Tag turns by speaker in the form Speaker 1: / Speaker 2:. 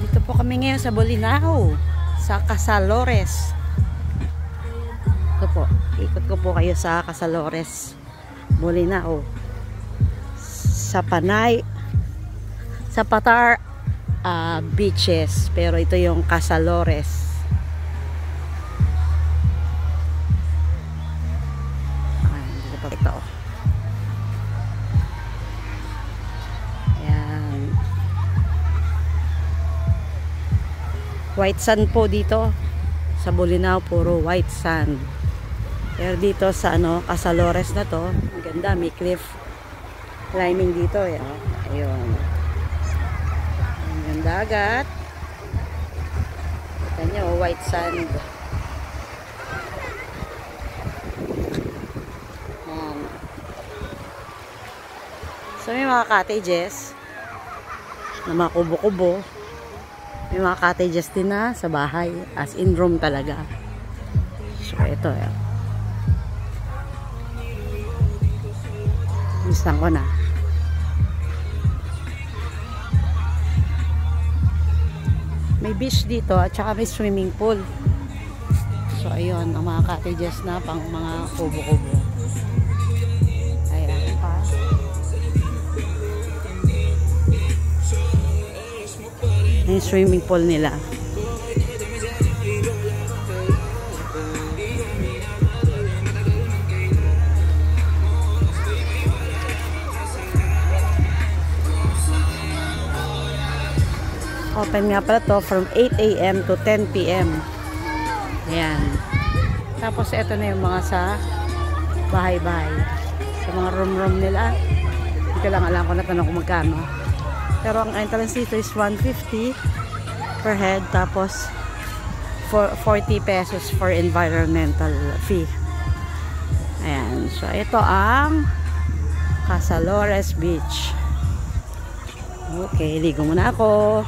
Speaker 1: Dito po kami ngayon sa Bolinao, sa Casalores. Ito po, ikot ko po kayo sa Casalores, Bolinao. Sa Panay, sa Patar beaches, pero ito yung Casalores. Dito pa ito. White sand po dito sa Bolinao, puro white sand. Pero dito sa Casalores na to, ang ganda, may cliff climbing dito eh. Ayun. Ang ganda agad. Kita nyo, white sand. Ayan. So may mga cottages na mga kubo-kubo. May mga cottages din na sa bahay. As in room talaga. So, ito. Mistan ko na. May beach dito at saka may swimming pool. So, ayun. Ang mga cottages na pang mga kubo-kubo. Ayan pa. Yung swimming pool nila. Open nga pala to from 8 AM to 10 PM. Ayan. Tapos ito na yung mga sa bahay-bahay. Sa mga room-room nila. Hindi ko lang alam kung natanong kung magkano. Pero ang entrance dito is 150 per head. Tapos 40 pesos for environmental fee. Ayan. So, ito ang Casalores Beach. Okay, ligo muna ako.